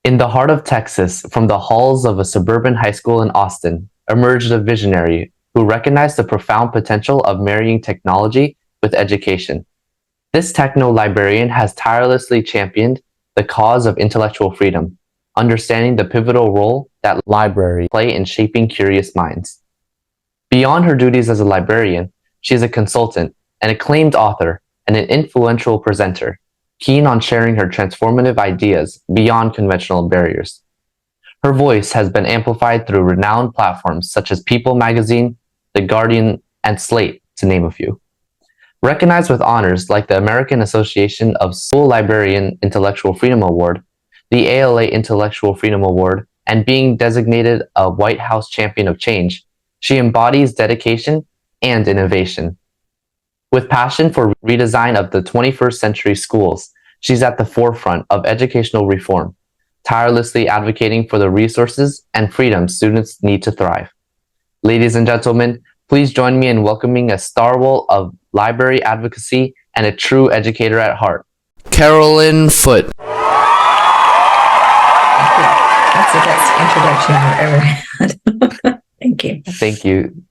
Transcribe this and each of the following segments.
In the heart of Texas, from the halls of a suburban high school in Austin, emerged a visionary who recognized the profound potential of marrying technology with education. This techno-librarian has tirelessly championed the cause of intellectual freedom, understanding the pivotal role that libraries play in shaping curious minds. Beyond her duties as a librarian, she is a consultant, an acclaimed author, and an influential presenter, keen on sharing her transformative ideas beyond conventional barriers. Her voice has been amplified through renowned platforms such as People Magazine, The Guardian, and Slate, to name a few. Recognized with honors like the American Association of School Librarian Intellectual Freedom Award, the ALA Intellectual Freedom Award, and being designated a White House Champion of Change, she embodies dedication and innovation. With passion for redesign of the 21st century schools, she's at the forefront of educational reform, tirelessly advocating for the resources and freedom students need to thrive. Ladies and gentlemen, please join me in welcoming a stalwart of library advocacy and a true educator at heart, Carolyn Foote. That's the best introduction I've ever had. Thank you. Thank you.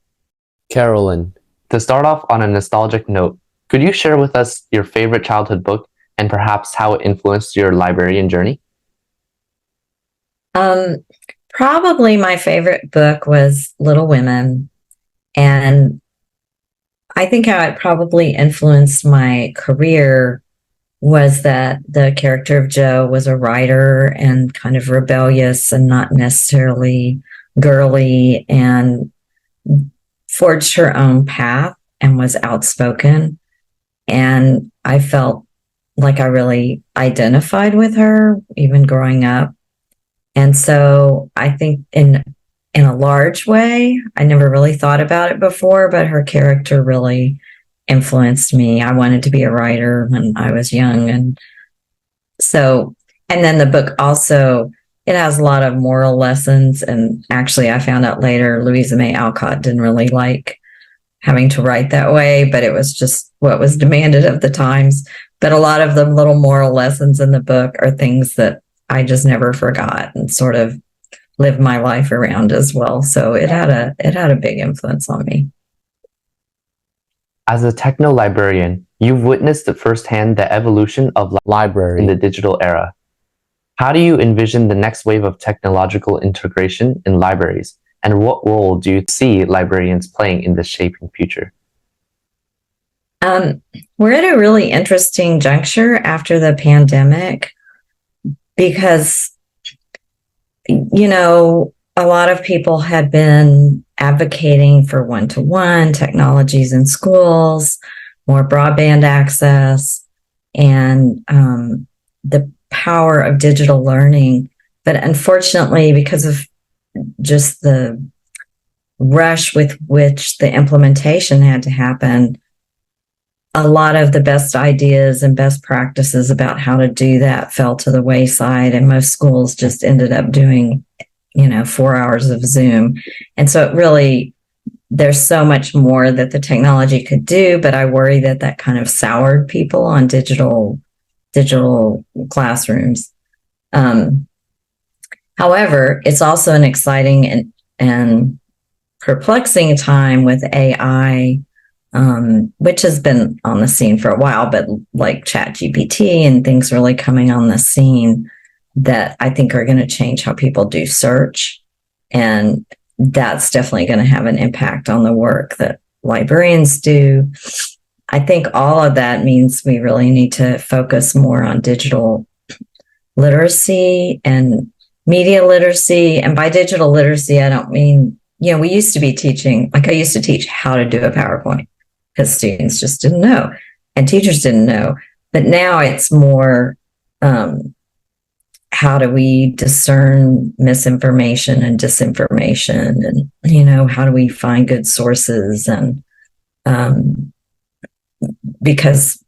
Carolyn, to start off on a nostalgic note, could you share with us your favorite childhood book and perhaps how it influenced your librarian journey? Probably my favorite book was Little Women, and I think how it probably influenced my career was that the character of Jo was a writer and kind of rebellious and not necessarily girly, and forged her own path and was outspoken. And I felt like I really identified with her, even growing up. And so I think in a large way, I never really thought about it before, but her character really influenced me. I wanted to be a writer when I was young. And then the book also, it has a lot of moral lessons. And actually, I found out later, Louisa May Alcott didn't really like having to write that way, but it was just what was demanded of the times. But a lot of the little moral lessons in the book are things that I just never forgot and sort of lived my life around as well. So it had a big influence on me. As a techno-librarian, you've witnessed firsthand the evolution of library in the digital era. How do you envision the next wave of technological integration in libraries, and what role do you see librarians playing in this shaping future? We're at a really interesting juncture after the pandemic because, a lot of people had been advocating for one-to-one technologies in schools, more broadband access, and the power of digital learning. But unfortunately, because of just the rush with which the implementation had to happen, a lot of the best ideas and best practices about how to do that fell to the wayside, and most schools just ended up doing 4 hours of Zoom. And so there's so much more that the technology could do, but I worry that kind of soured people on digital classrooms. However, it's also an exciting and perplexing time with AI, which has been on the scene for a while, but like ChatGPT and things really coming on the scene that I think are going to change how people do search. And that's definitely going to have an impact on the work that librarians do. I think all of that means we really need to focus more on digital literacy and media literacy. And by digital literacy, I don't mean, we used to be teaching, like I used to teach how to do a PowerPoint because students just didn't know and teachers didn't know. But now it's more, how do we discern misinformation and disinformation, and how do we find good sources, and because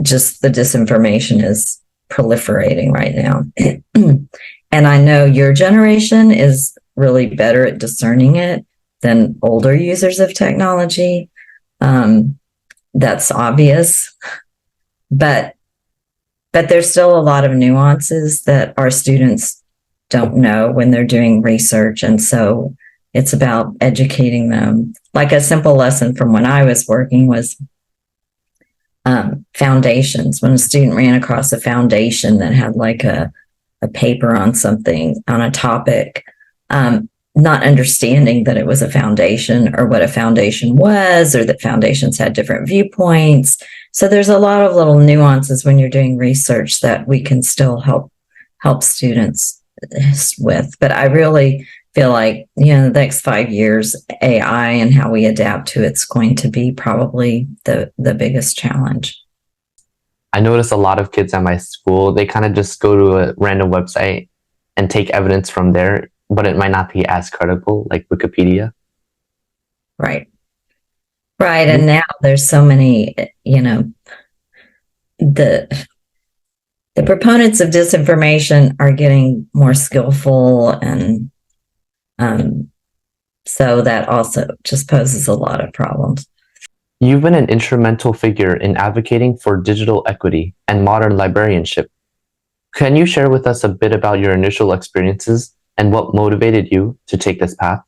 just the disinformation is proliferating right now. And I know your generation is really better at discerning it than older users of technology. That's obvious, but but there's still a lot of nuances that our students don't know when they're doing research. And so it's about educating them. Like a simple lesson from when I was working was foundations. When a student ran across a foundation that had like a paper on something, on a topic, not understanding that it was a foundation or what a foundation was, or that foundations had different viewpoints. So there's a lot of little nuances when you're doing research that we can still help students with. But I really feel like, the next 5 years, AI and how we adapt to it's going to be probably the biggest challenge. I notice a lot of kids at my school, they kind of just go to a random website and take evidence from there, but it might not be as credible like Wikipedia. Right. Right. And now there's so many, the proponents of disinformation are getting more skillful, and so that also just poses a lot of problems. You've been an instrumental figure in advocating for digital equity and modern librarianship. Can you share with us a bit about your initial experiences and what motivated you to take this path?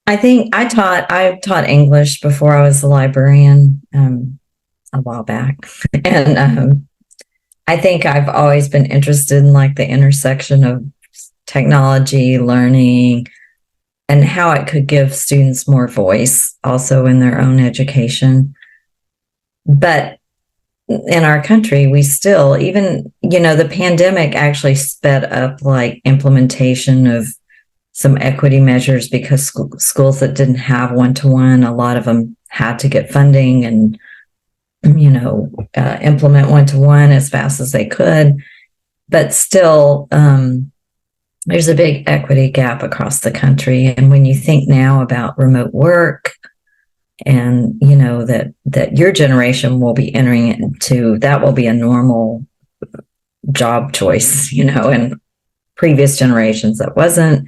I think I taught English before I was a librarian, a while back. And I think I've always been interested in like the intersection of technology, learning, and how it could give students more voice also in their own education. But in our country, we still, even, the pandemic actually sped up like implementation of some equity measures, because schools that didn't have one-to-one, a lot of them had to get funding and, implement one-to-one as fast as they could. But still, there's a big equity gap across the country. And when you think now about remote work, and that your generation will be entering into, that will be a normal job choice, and previous generations that wasn't.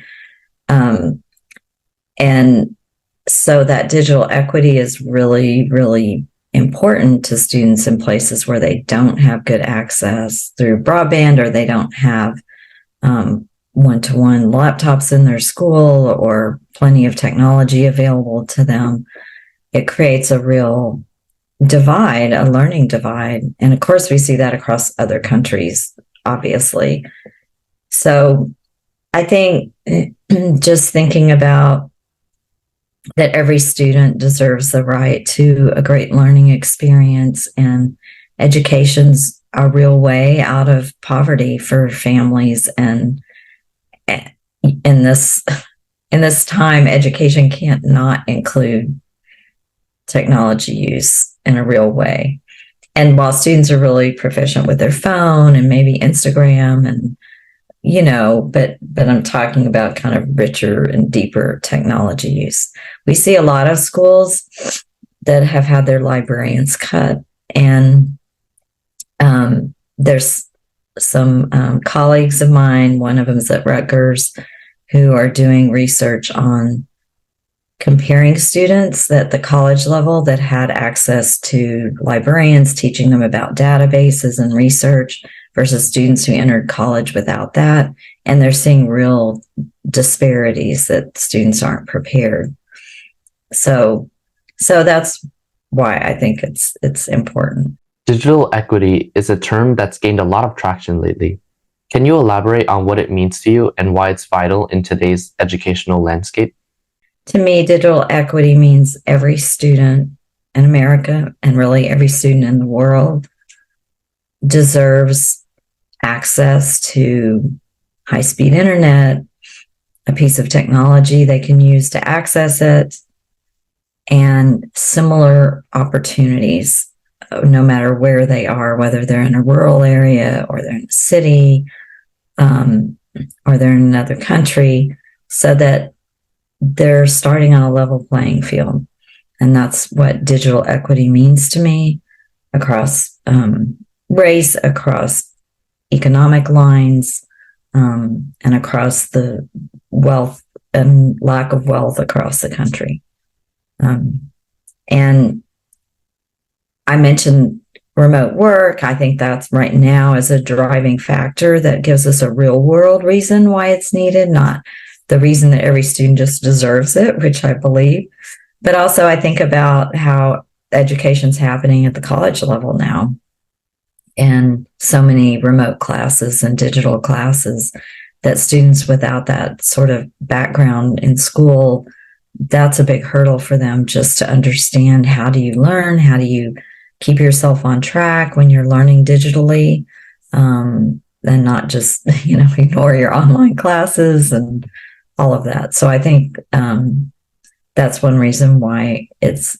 And so that digital equity is really, really important to students in places where they don't have good access through broadband, or they don't have one-to-one laptops in their school, or plenty of technology available to them. It creates a real divide, a learning divide. And of course, we see that across other countries, obviously. So I think just thinking about that every student deserves the right to a great learning experience, and education's a real way out of poverty for families. And in this time, education can't not include technology use in a real way. And while students are really proficient with their phone and maybe Instagram, and but I'm talking about kind of richer and deeper technology use. We see a lot of schools that have had their librarians cut, and there's some colleagues of mine, one of them is at Rutgers, who are doing research on comparing students at the college level that had access to librarians teaching them about databases and research versus students who entered college without that. And they're seeing real disparities, that students aren't prepared. So that's why I think it's important. Digital equity is a term that's gained a lot of traction lately. Can you elaborate on what it means to you and why it's vital in today's educational landscape? To me, digital equity means every student in America, and really every student in the world, deserves access to high-speed internet, a piece of technology they can use to access it, and similar opportunities, no matter where they are, whether they're in a rural area or they're in a city, or they're in another country, so that they're starting on a level playing field. And that's what digital equity means to me, across race, across economic lines, and across the wealth and lack of wealth across the country. And I mentioned remote work. I think that's right now is a driving factor that gives us a real world reason why it's needed, not the reason that every student just deserves it, which I believe. But also I think about how education's happening at the college level now, and so many remote classes and digital classes that students without that sort of background in school, that's a big hurdle for them, just to understand how do you learn, how do you keep yourself on track when you're learning digitally, and not just ignore your online classes and all of that. So I think that's one reason why it's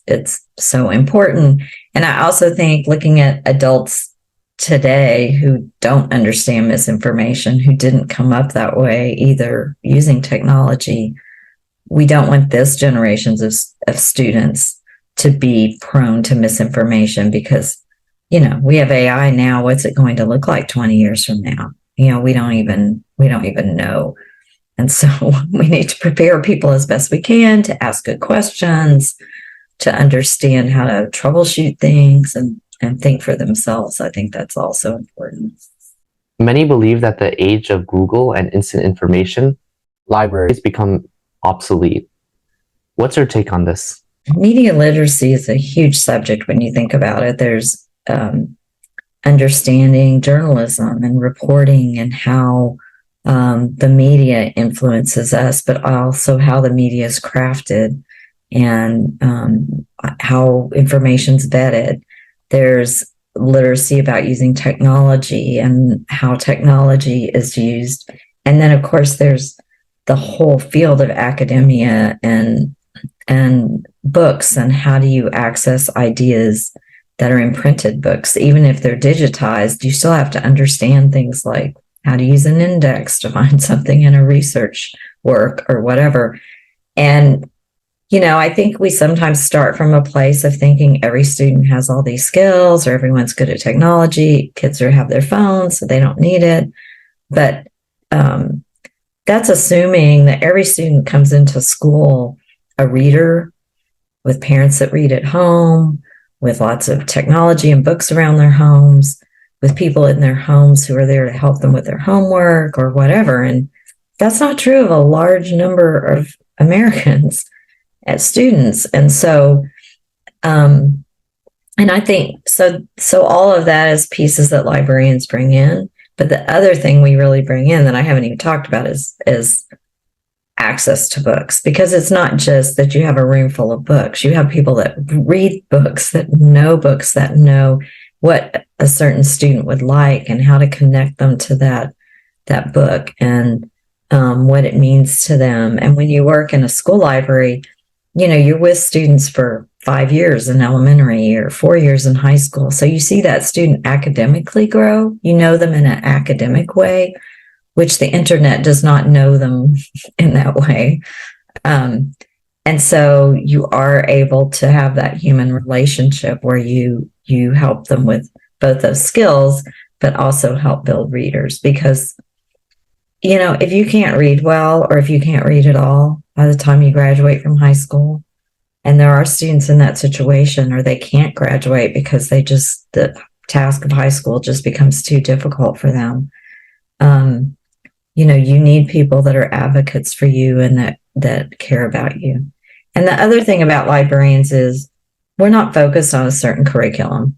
so important. And I also think looking at adults today who don't understand misinformation, who didn't come up that way either using technology, we don't want this generations of students to be prone to misinformation, because we have AI now. What's it going to look like 20 years from now? We don't even know. And so we need to prepare people as best we can to ask good questions, to understand how to troubleshoot things and think for themselves. I think that's also important. Many believe that the age of Google and instant information, libraries become obsolete. What's your take on this? Media literacy is a huge subject when you think about it. There's understanding journalism and reporting and how the media influences us, but also how the media is crafted and how information's vetted. There's literacy about using technology and how technology is used. And then, of course, there's the whole field of academia and books, and how do you access ideas that are in printed books. Even if they're digitized, you still have to understand things like how to use an index to find something in a research work or whatever. And I think we sometimes start from a place of thinking every student has all these skills, or everyone's good at technology. Kids have their phones, so they don't need it. But that's assuming that every student comes into school a reader, with parents that read at home, with lots of technology and books around their homes, with people in their homes who are there to help them with their homework or whatever. And that's not true of a large number of Americans as students. And so, and I think, so all of that is pieces that librarians bring in. But the other thing we really bring in that I haven't even talked about is access to books, because it's not just that you have a room full of books. You have people that read books, that know what a certain student would like and how to connect them to that book and what it means to them. And when you work in a school library, you're with students for 5 years in elementary or 4 years in high school. So you see that student academically grow. You know them in an academic way, which the internet does not know them in that way. And so you are able to have that human relationship where you help them with both those skills, but also help build readers. Because, if you can't read well, or if you can't read at all by the time you graduate from high school, and there are students in that situation, or they can't graduate because the task of high school just becomes too difficult for them. You need people that are advocates for you and that care about you. And the other thing about librarians is we're not focused on a certain curriculum.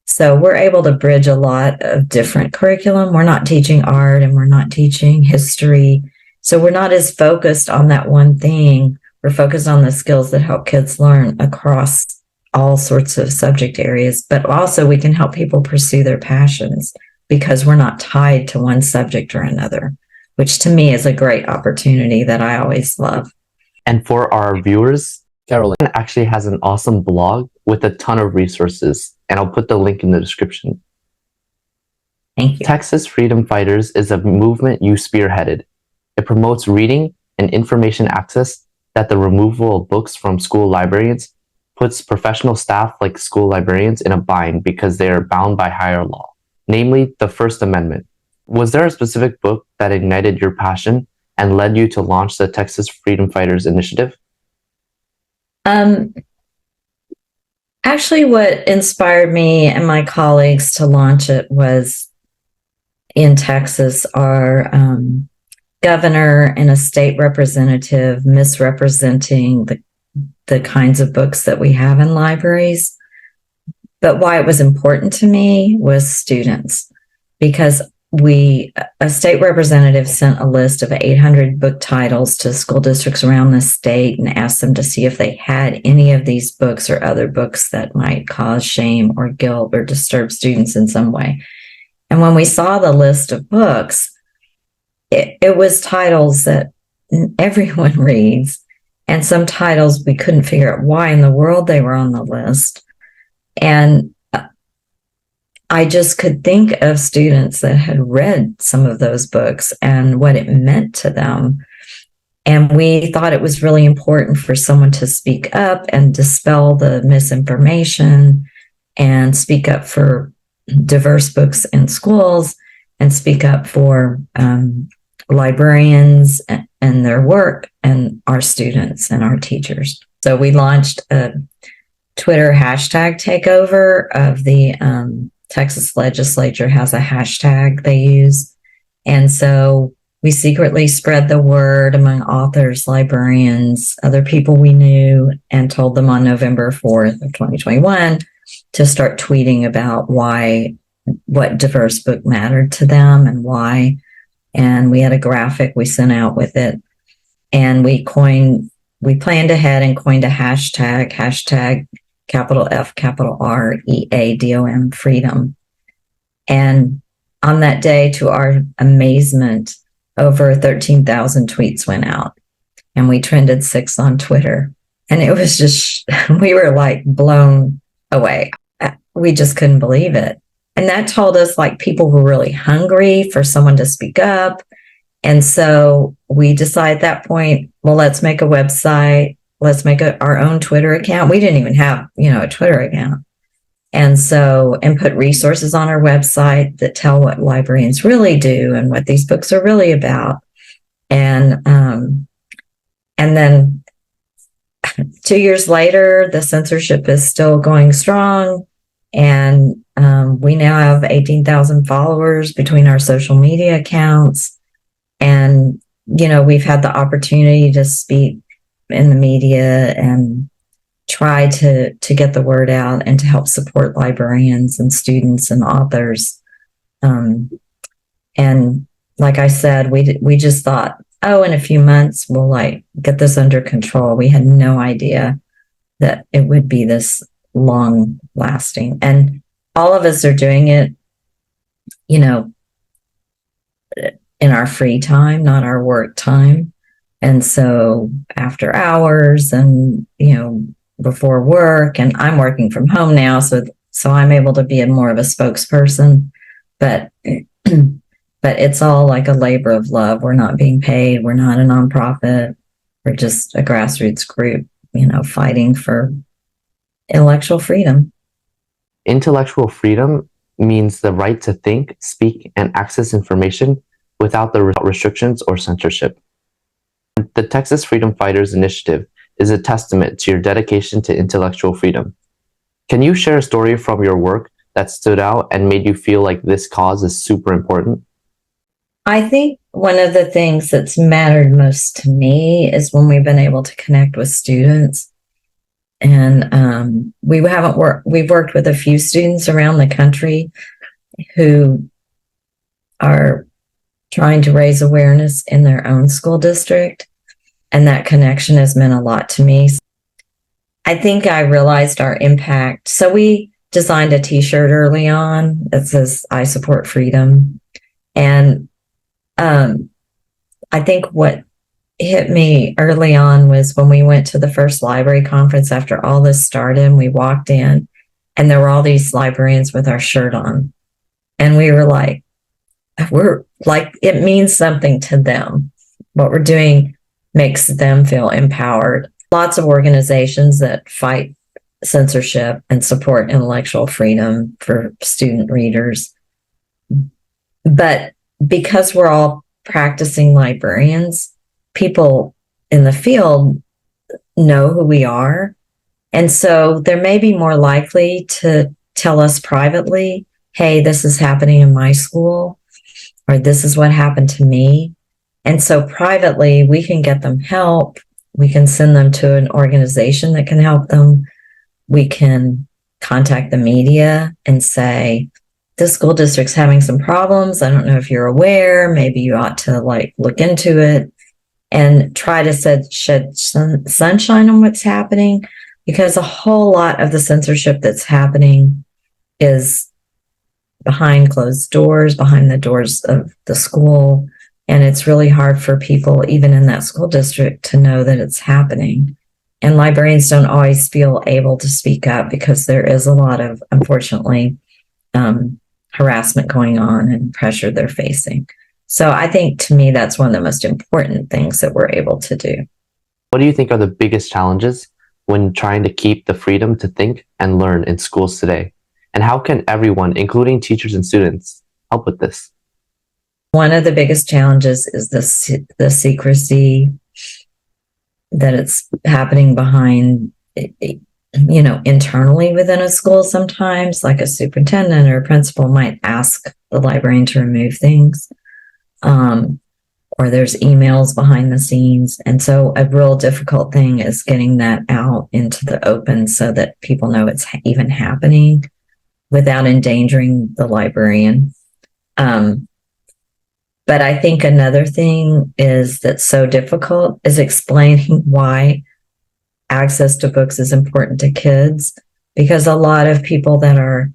So we're able to bridge a lot of different curriculum. We're not teaching art and we're not teaching history. So we're not as focused on that one thing. We're focused on the skills that help kids learn across all sorts of subject areas, but also we can help people pursue their passions because we're not tied to one subject or another, which to me is a great opportunity that I always love. And for our viewers, Carolyn actually has an awesome blog with a ton of resources, and I'll put the link in the description. Thank you. Texas Freedom Fighters is a movement you spearheaded. It promotes reading and information access that the removal of books from school librarians puts professional staff like school librarians in a bind because they are bound by higher law, namely the First Amendment. Was there a specific book that ignited your passion and led you to launch the Texas Freedom Fighters initiative? Actually, what inspired me and my colleagues to launch it was in Texas, our governor and a state representative misrepresenting the kinds of books that we have in libraries. But why it was important to me was students, because a state representative sent a list of 800 book titles to school districts around the state and asked them to see if they had any of these books or other books that might cause shame or guilt or disturb students in some way. And when we saw the list of books, it was titles that everyone reads, and some titles we couldn't figure out why in the world they were on the list. And I just could think of students that had read some of those books and what it meant to them. And we thought it was really important for someone to speak up and dispel the misinformation and speak up for diverse books in schools and speak up for librarians and their work and our students and our teachers. So we launched a Twitter hashtag takeover of the Texas legislature has a hashtag they use. And so we secretly spread the word among authors, librarians, other people we knew, and told them on November 4th of 2021 to start tweeting about what diverse book mattered to them and why. And we had a graphic we sent out with it. And we planned ahead and coined a hashtag capital F, capital R, EADOM, freedom. And on that day, to our amazement, over 13,000 tweets went out. And we trended 6 on Twitter. And it was just, we were like blown away. We just couldn't believe it. And that told us like people were really hungry for someone to speak up. And so we decided at that point, well, let's make a website. Let's make our own Twitter account. We didn't even have, a Twitter account. And put resources on our website that tell what librarians really do and what these books are really about. And then 2 years later, the censorship is still going strong. And we now have 18,000 followers between our social media accounts. And, we've had the opportunity to speak in the media and try to get the word out and to help support librarians and students and authors. And like I said, we just thought, in a few months, we'll get this under control. We had no idea that it would be this long lasting. And all of us are doing it, in our free time, not our work time. And so after hours and, before work, and I'm working from home now, so I'm able to be more of a spokesperson, but it's all like a labor of love. We're not being paid. We're not a nonprofit. We're just a grassroots group, fighting for intellectual freedom. Intellectual freedom means the right to think, speak, and access information without the restrictions or censorship. The Texas Freedom Fighters initiative is a testament to your dedication to intellectual freedom. Can you share a story from your work that stood out and made you feel like this cause is super important? I think one of the things that's mattered most to me is when we've been able to connect with students. And we've worked with a few students around the country who are trying to raise awareness in their own school district. And that connection has meant a lot to me. I think I realized our impact. So we designed a t-shirt early on that says, "I support freedom." And I think what hit me early on was when we went to the first library conference after all this started, and we walked in and there were all these librarians with our shirt on. And we were like, it means something to them. What we're doing makes them feel empowered. Lots of organizations that fight censorship and support intellectual freedom for student readers. But because we're all practicing librarians, people in the field know who we are And so they're maybe more likely to tell us privately, hey, this is happening in my school, or this is what happened to me. And so privately, we can get them help. We can send them to an organization that can help them. We can contact the media and say, this school district's having some problems. I don't know if you're aware. Maybe you ought to look into it and try to shed sunshine on what's happening, because a whole lot of the censorship that's happening is behind closed doors, behind the doors of the school. And it's really hard for people, even in that school district, to know that it's happening. And librarians don't always feel able to speak up because there is a lot of, unfortunately, harassment going on and pressure they're facing. So I think, to me, that's one of the most important things that we're able to do. What do you think are the biggest challenges when trying to keep the freedom to think and learn in schools today? And how can everyone, including teachers and students, help with this? One of the biggest challenges is the secrecy that it's happening behind, internally within a school sometimes, like a superintendent or a principal might ask the librarian to remove things. Or there's emails behind the scenes. And so a real difficult thing is getting that out into the open so that people know it's even happening without endangering the librarian. But I think another thing that's so difficult is explaining why access to books is important to kids, because a lot of people that are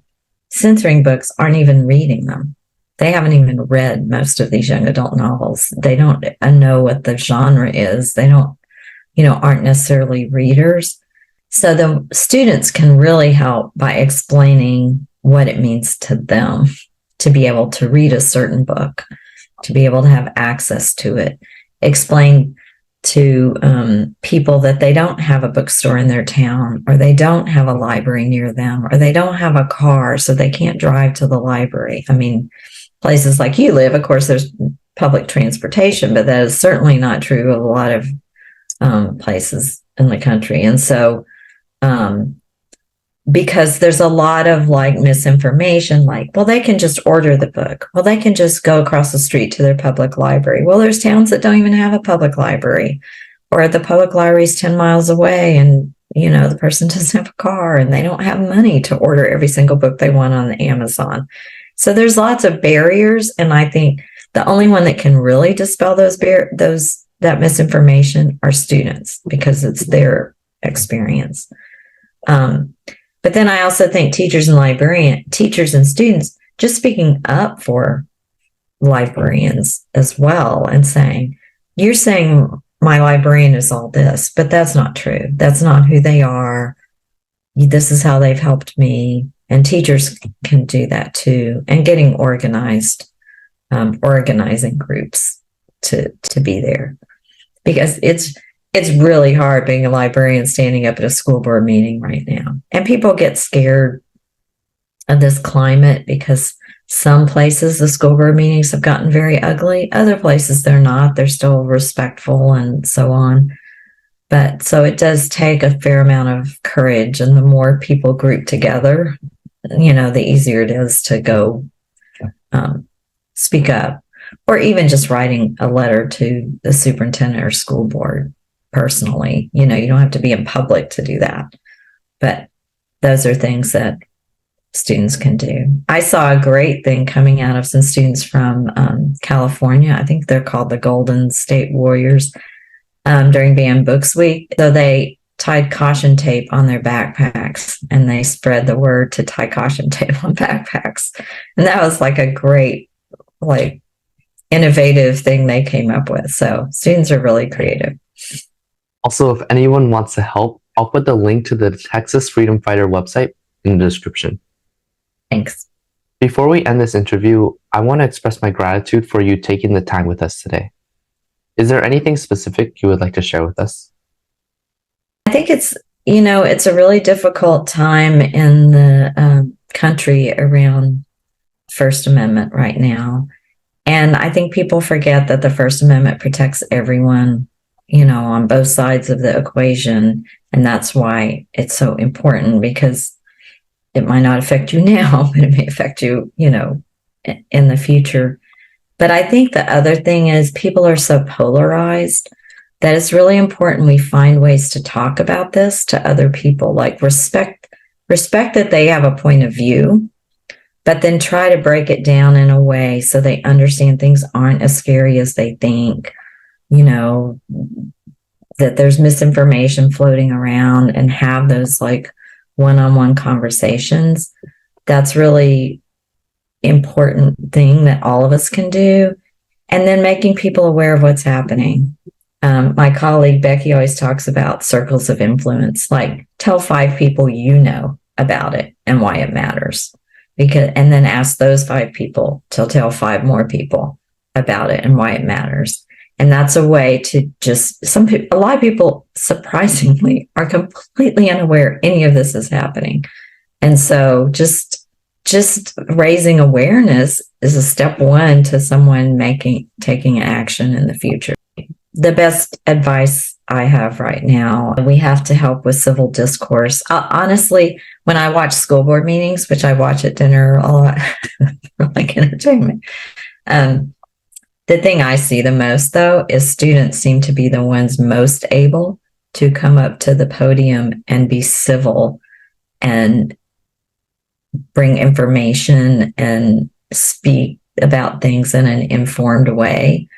censoring books aren't even reading them. They haven't even read most of these young adult novels. They don't know what the genre is. They don't, aren't necessarily readers. So the students can really help by explaining what it means to them to be able to read a certain book, to be able to have access to it. Explain to people that they don't have a bookstore in their town, or they don't have a library near them, or they don't have a car, so they can't drive to the library. I mean, places like you live, of course, there's public transportation, but that is certainly not true of a lot of places in the country. And so, because there's a lot of misinformation, well, they can just order the book. Well, they can just go across the street to their public library. Well, there's towns that don't even have a public library, or the public library is 10 miles away and, the person doesn't have a car and they don't have money to order every single book they want on Amazon. So there's lots of barriers. And I think the only one that can really dispel that misinformation are students, because it's their experience. But then I also think teachers and students just speaking up for librarians as well and saying, you're saying my librarian is all this, but that's not true. That's not who they are. This is how they've helped me. And teachers can do that too. And getting organizing groups to be there, because it's really hard being a librarian standing up at a school board meeting right now. And people get scared of this climate because some places the school board meetings have gotten very ugly. Other places they're not. They're still respectful and so on. But so it does take a fair amount of courage. And the more people group together, the easier it is to go speak up, or even just writing a letter to the superintendent or school board personally. You don't have to be in public to do that, but those are things that students can do. I saw a great thing coming out of some students from California. I think they're called the Golden State Warriors, during Banned Books Week. So they tied caution tape on their backpacks, and they spread the word to tie caution tape on backpacks. And that was a great, innovative thing they came up with. So students are really creative. Also, if anyone wants to help, I'll put the link to the Texas Freedom Fighter website in the description. Thanks. Before we end this interview, I want to express my gratitude for you taking the time with us today. Is there anything specific you would like to share with us? I think it's a really difficult time in the country around First Amendment right now. And I think people forget that the First Amendment protects everyone, on both sides of the equation. And that's why it's so important, because it might not affect you now, but it may affect you, in the future. But I think the other thing is people are so polarized that it's really important we find ways to talk about this to other people, like respect that they have a point of view, but then try to break it down in a way so they understand things aren't as scary as they think, that there's misinformation floating around, and have those like one-on-one conversations. That's really important thing that all of us can do. And then making people aware of what's happening. My colleague Becky always talks about circles of influence, like tell 5 people about it and why it matters. And then ask those 5 people to tell 5 more people about it and why it matters. And that's a way to a lot of people surprisingly are completely unaware any of this is happening. And so just raising awareness is a step one to someone taking action in the future. The best advice I have right now, we have to help with civil discourse. Honestly, when I watch school board meetings, which I watch at dinner a lot, like entertainment, the thing I see the most, though, is students seem to be the ones most able to come up to the podium and be civil and bring information and speak about things in an informed way.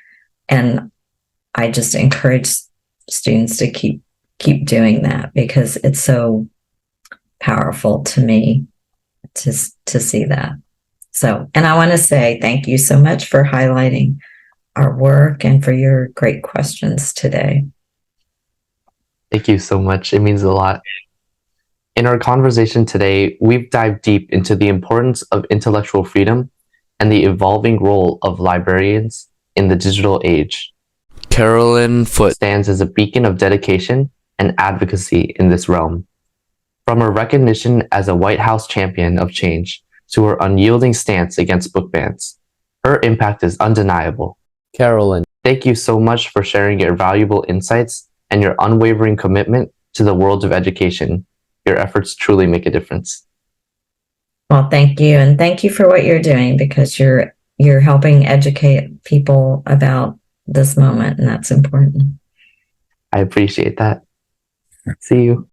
And I just encourage students to keep doing that, because it's so powerful to me to see that. So, and I want to say thank you so much for highlighting our work and for your great questions today. Thank you so much. It means a lot. In our conversation today, we've dived deep into the importance of intellectual freedom and the evolving role of librarians in the digital age. Carolyn Foote stands as a beacon of dedication and advocacy in this realm. From her recognition as a White House champion of change to her unyielding stance against book bans, her impact is undeniable. Carolyn, thank you so much for sharing your valuable insights and your unwavering commitment to the world of education. Your efforts truly make a difference. Well, thank you. And thank you for what you're doing, because you're helping educate people about this moment, and that's important. I appreciate that. See you.